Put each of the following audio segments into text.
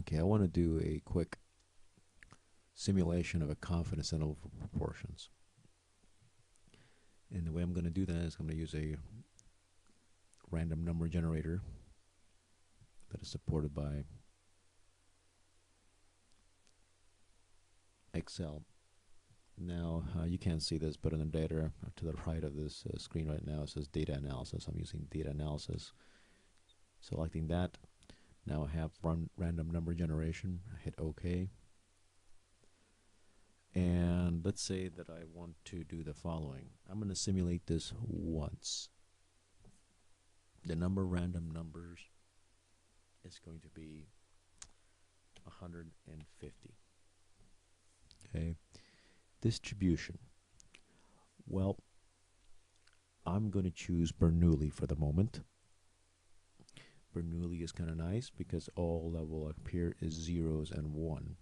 Okay, I want to do a quick simulation of a confidence interval for proportions. And the way I'm going to do that is I'm going to use a random number generator that is supported by Excel. Now, you can't see this, but in the data to the right of this screen right now, it says data analysis. I'm using data analysis. Selecting that. Now I have random number generation. I hit OK. And let's say that I want to do the following. I'm going to simulate this once. The number random numbers is going to be 150. Okay. Distribution. Well, I'm going to choose Bernoulli for the moment. Bernoulli is kind of nice because all that will appear is zeros and 1.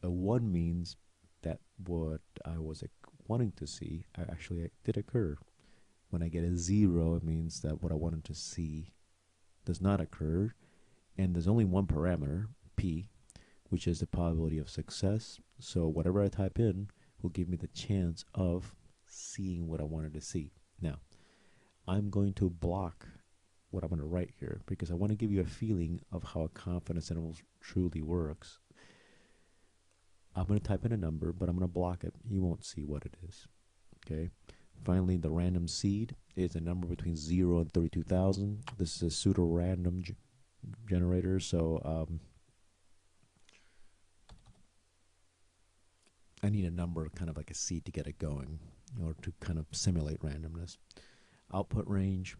A 1 means that what I was wanting to see actually did occur. When I get a 0, it means that what I wanted to see does not occur. And there's only one parameter, p, which is the probability of success. So whatever I type in will give me the chance of seeing what I wanted to see. Now, I'm going to block what I'm going to write here because I want to give you a feeling of how a confidence interval truly works. I'm going to type in a number, but I'm going to block it. You won't see what it is. Okay. Finally, the random seed is a number between 0 and 32,000. This is a pseudo-random generator, so I need a number, kind of like a seed, to get it going, in order to kind of simulate randomness. Output range,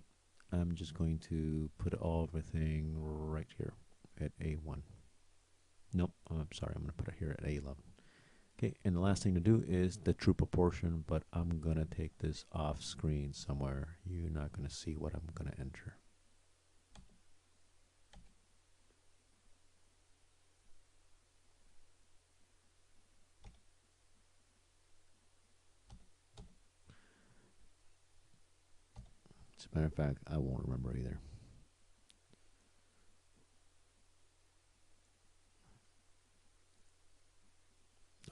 I'm just going to put everything right here at A1. Nope, I'm sorry, I'm going to put it here at A11. Okay, and the last thing to do is the true proportion, but I'm going to take this off screen somewhere. You're not going to see what I'm going to enter. As a matter of fact, I won't remember either.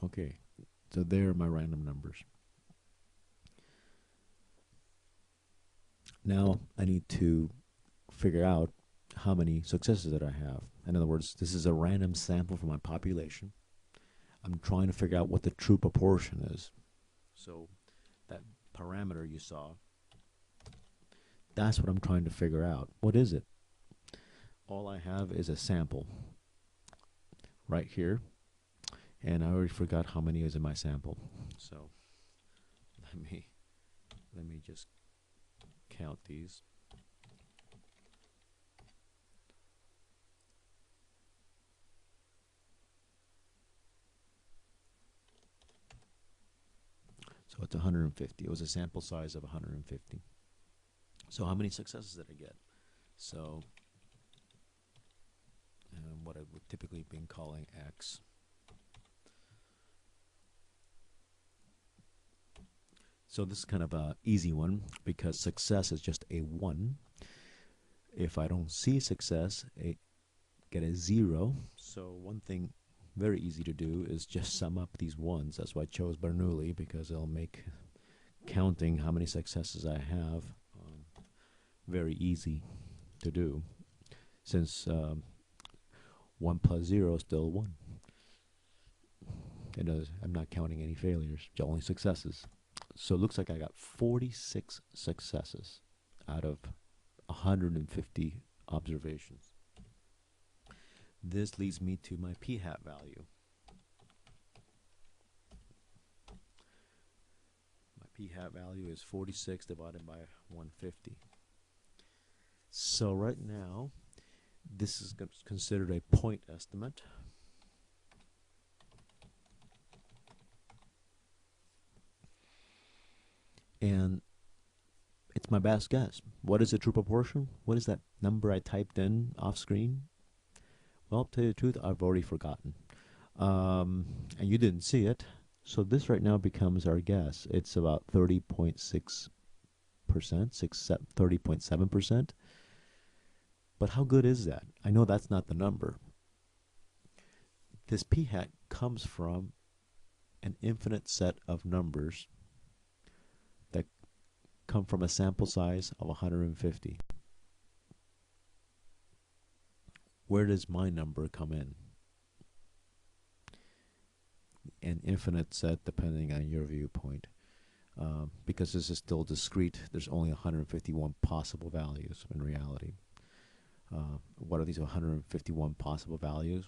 Okay, so there are my random numbers. Now I need to figure out how many successes that I have. In other words, this is a random sample from my population. I'm trying to figure out what the true proportion is. So that parameter you saw, that's what I'm trying to figure out. What is it? All I have is a sample right here, and I already forgot how many is in my sample. So let me just count these. So it's 150. It was a sample size of 150. So how many successes did I get? So what I would typically been calling X. So this is kind of an easy one because success is just a 1. If I don't see success, I get a 0. So one thing very easy to do is just sum up these ones. That's why I chose Bernoulli, because it'll make counting how many successes I have very easy to do, since 1 plus 0 is still 1. I'm not counting any failures, only successes. So it looks like I got 46 successes out of 150 observations. This leads me to my p-hat value. My p-hat value is 46 divided by 150. So right now, this is considered a point estimate. And it's my best guess. What is the true proportion? What is that number I typed in off screen? Well, to tell you the truth, I've already forgotten. And you didn't see it. So this right now becomes our guess. It's about 30.6%, 30.7%. But how good is that? I know that's not the number. This p hat comes from an infinite set of numbers that come from a sample size of 150. Where does my number come in? An infinite set depending on your viewpoint. Because this is still discrete, there's only 151 possible values in reality. What are these 151 possible values?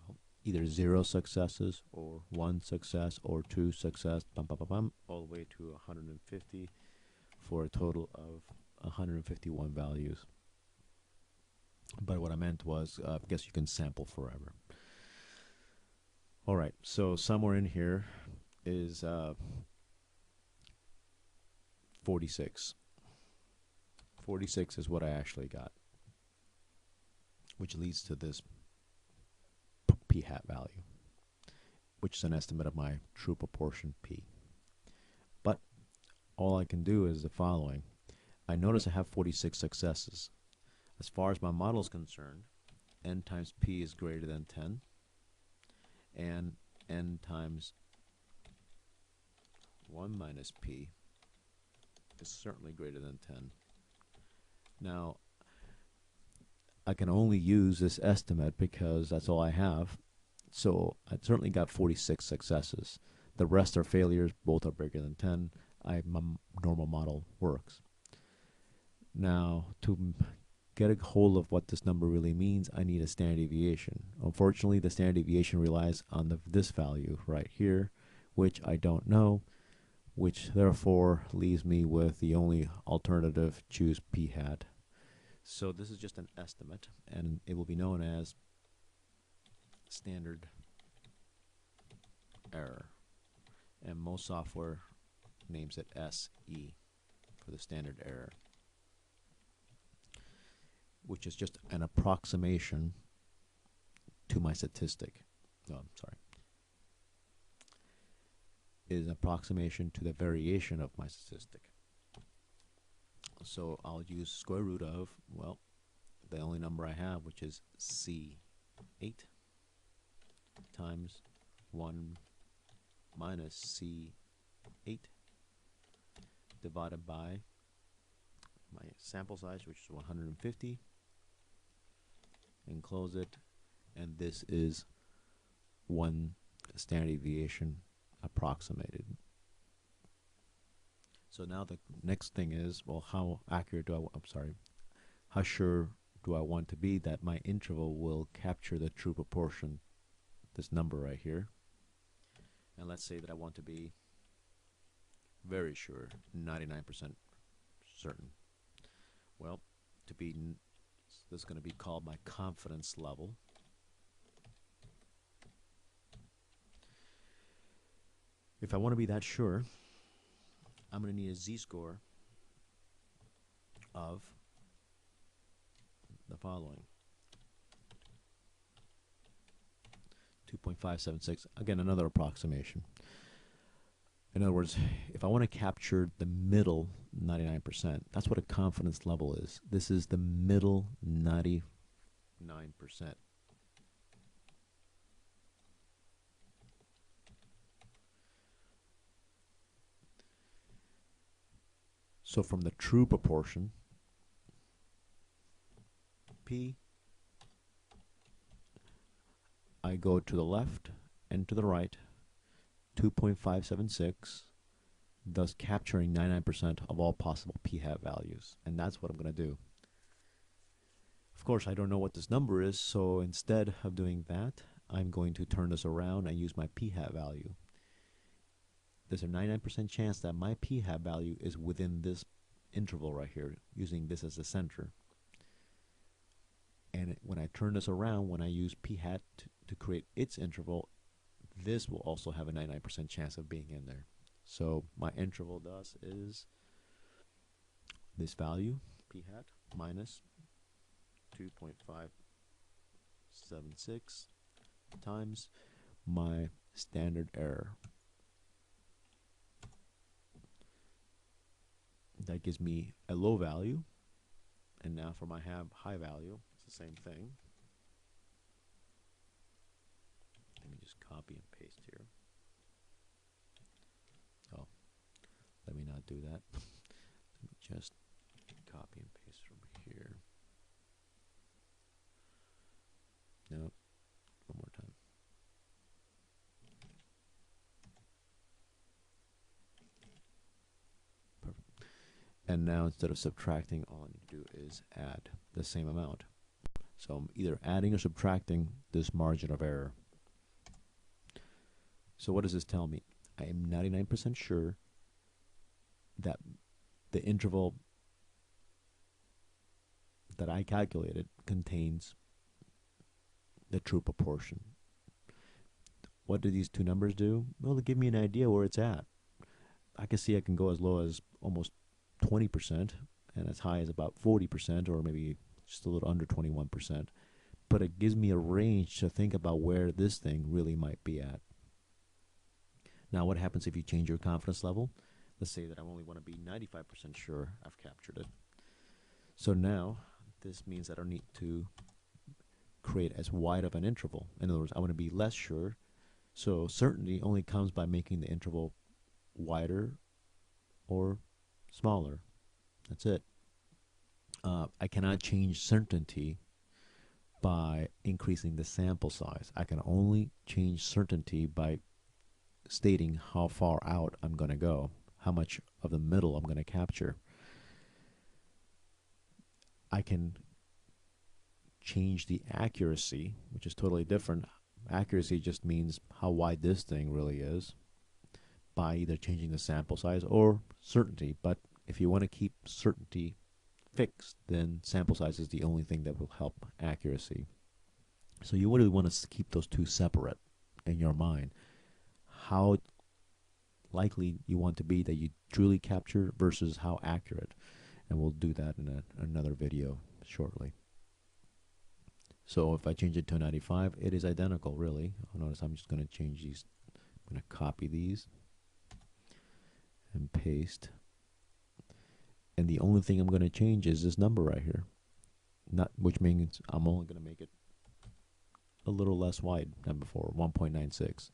Well, either 0 successes or 1 success or 2 success, all the way to 150 for a total of 151 values. But what I meant was, I guess you can sample forever. All right, so somewhere in here is 46. 46 is what I actually got, which leads to this p hat value, which is an estimate of my true proportion p. But all I can do is the following. I notice I have 46 successes. As far as my model is concerned, n times p is greater than 10, and n times 1 minus p is certainly greater than 10. Now, I can only use this estimate because that's all I have. So I certainly got 46 successes. The rest are failures. Both are bigger than 10. My normal model works. Now, to get a hold of what this number really means, I need a standard deviation. Unfortunately, the standard deviation relies on this value right here, which I don't know, which therefore leaves me with the only alternative, choose p hat. So this is just an estimate, and it will be known as standard error. And most software names it SE for the standard error, which is just an approximation to my statistic. No, I'm sorry. Is an approximation to the variation of my statistic. So I'll use square root of, well, the only number I have, which is C8 times 1 minus C8 divided by my sample size, which is 150, and close it, and this is one standard deviation approximated. So now the next thing is, well, how accurate do how sure do I want to be that my interval will capture the true proportion, this number right here? And let's say that I want to be very sure, 99% certain. Well, this is going to be called my confidence level. If I want to be that sure, I'm going to need a z-score of the following: 2.576. Again, another approximation. In other words, if I want to capture the middle 99%, that's what a confidence level is. This is the middle 99%. So from the true proportion, P, I go to the left and to the right, 2.576, thus capturing 99% of all possible p hat values. And that's what I'm going to do. Of course, I don't know what this number is, so instead of doing that, I'm going to turn this around and use my p hat value. There's a 99% chance that my p hat value is within this interval right here, using this as the center. And when I turn this around, when I use p hat to create its interval, this will also have a 99% chance of being in there. So my interval thus is this value, p hat, minus 2.576 times my standard error. That gives me a low value. And now for my high value, it's the same thing. copy and paste here. Oh, let me not do that. Let me just copy and paste from here. No, one more time. Perfect. And now instead of subtracting, all I need to do is add the same amount. So I'm either adding or subtracting this margin of error. So what does this tell me? I am 99% sure that the interval that I calculated contains the true proportion. What do these two numbers do? Well, they give me an idea where it's at. I can see I can go as low as almost 20% and as high as about 40%, or maybe just a little under 21%. But it gives me a range to think about where this thing really might be at. Now, what happens if you change your confidence level? Let's say that I only want to be 95% sure I've captured it. So now, this means that I don't need to create as wide of an interval. In other words, I want to be less sure. So certainty only comes by making the interval wider or smaller. That's it. I cannot change certainty by increasing the sample size. I can only change certainty by stating how far out I'm going to go, how much of the middle I'm going to capture. I can change the accuracy, which is totally different. Accuracy just means how wide this thing really is, by either changing the sample size or certainty. But if you want to keep certainty fixed, then sample size is the only thing that will help accuracy. So you really want to keep those two separate in your mind. How likely you want to be that you truly capture versus how accurate. And we'll do that in another video shortly. So if I change it to 95, it is identical, really. Notice I'm just going to change these. I'm going to copy these and paste. And the only thing I'm going to change is this number right here, which means I'm only going to make it a little less wide than before, 1.96.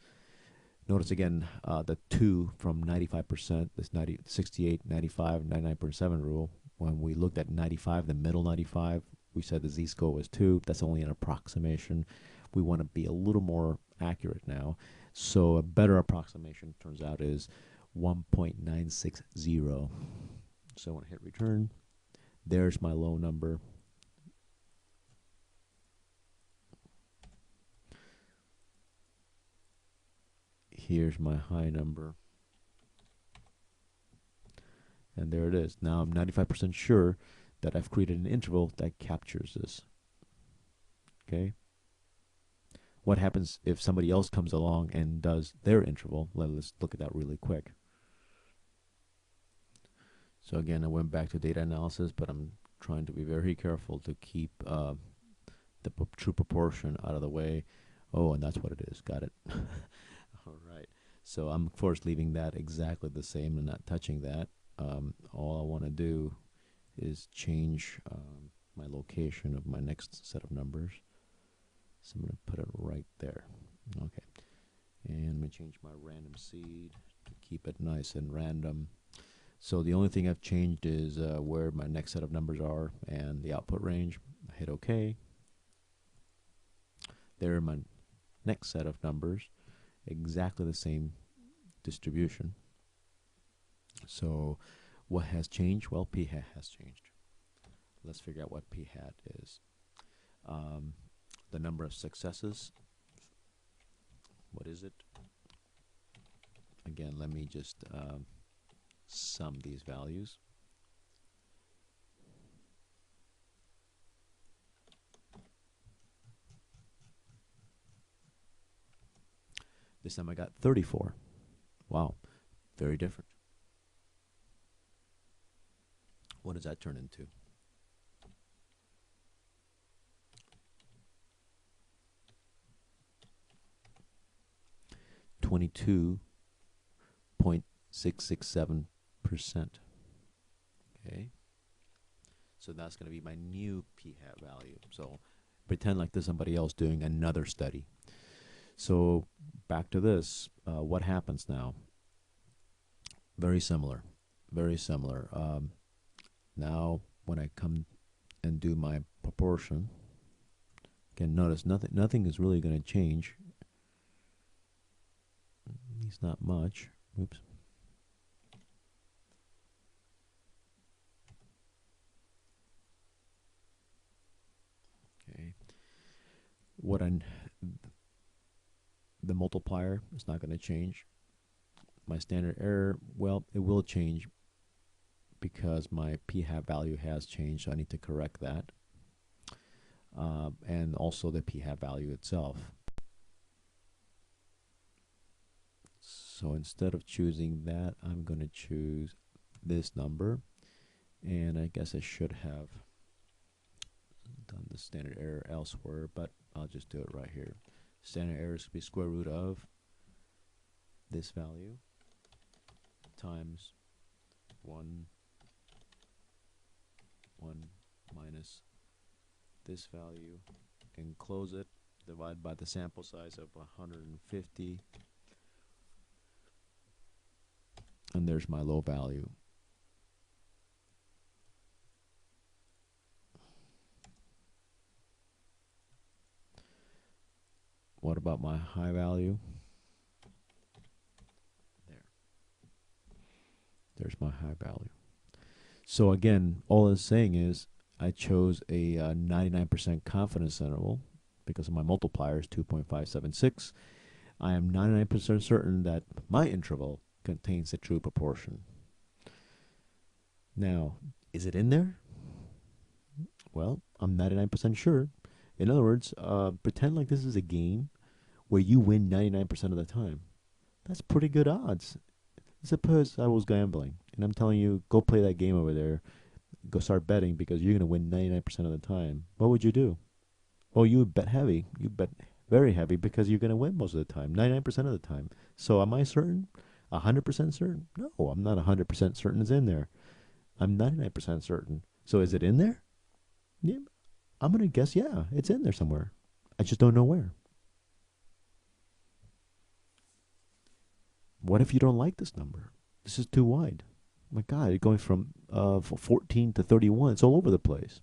Notice again the 2 from 95%, this 68, 95, 99.7 rule. When we looked at 95, the middle 95, we said the z-score was 2. That's only an approximation. We want to be a little more accurate now. So a better approximation, turns out, is 1.960. So when I hit return, there's my low number. Here's my high number. And there it is. Now I'm 95% sure that I've created an interval that captures this. Okay? What happens if somebody else comes along and does their interval? Let's look at that really quick. So again, I went back to data analysis, but I'm trying to be very careful to keep the true proportion out of the way. Oh, and that's what it is. Got it. All right. So I'm, of course, leaving that exactly the same and not touching that. All I want to do is change my location of my next set of numbers. So I'm going to put it right there. Okay. And I'm going to change my random seed to keep it nice and random. So the only thing I've changed is where my next set of numbers are and the output range. I hit OK. There are my next set of numbers, exactly the same distribution. So what has changed? Well, p-hat has changed. Let's figure out what p-hat is. The number of successes. What is it? Again, let me just sum these values. This time I got 34. Wow, very different. What does that turn into? .667%. Okay. So that's going to be my new p-hat value. So pretend like there's somebody else doing another study. So back to this, what happens now? Very similar, very similar. Now when I come and do my proportion, again, notice nothing is really going to change. At least not much. Oops. Okay. What I The multiplier is not going to change. My standard error, well, it will change because my p-hat value has changed, so I need to correct that. And also the p-hat value itself. So instead of choosing that, I'm going to choose this number. And I guess I should have done the standard error elsewhere, but I'll just do it right here. Standard error is going to be square root of this value times 1 minus this value, and close it, divide by the sample size of 150, and there's my low value. What about my high value? There's my high value. So again, all it's saying is I chose a 99% confidence interval because my multiplier is 2.576. I am 99% certain that my interval contains the true proportion. Now, is it in there? Well, I'm 99% sure. In other words, pretend like this is a game where you win 99% of the time. That's pretty good odds. Suppose I was gambling and I'm telling you, go play that game over there, go start betting because you're going to win 99% of the time. What would you do? Well, you would bet heavy. You bet very heavy because you're going to win most of the time, 99% of the time. So am I certain? 100% certain? No, I'm not 100% certain it's in there. I'm 99% certain. So is it in there? Yeah, I'm going to guess, yeah, it's in there somewhere. I just don't know where. What if you don't like this number? This is too wide. My God, going from 14 to 31, it's all over the place.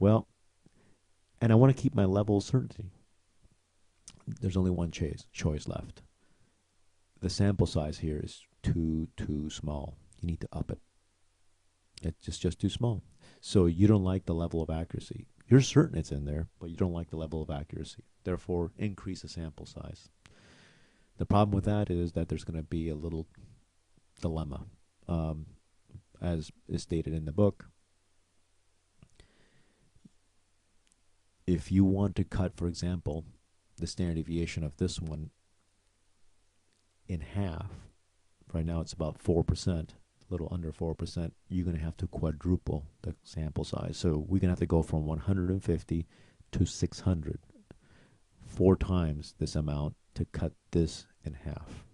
Well, and I want to keep my level of certainty. There's only one choice left. The sample size here is too small. You need to up it. It's just too small. So you don't like the level of accuracy. You're certain it's in there, but you don't like the level of accuracy. Therefore, increase the sample size. The problem with that is that there's going to be a little dilemma. As is stated in the book, if you want to cut, for example, the standard deviation of this one in half, right now it's about 4%, a little under 4%, you're going to have to quadruple the sample size. So we're going to have to go from 150 to 600, 4 times this amount to cut this in half.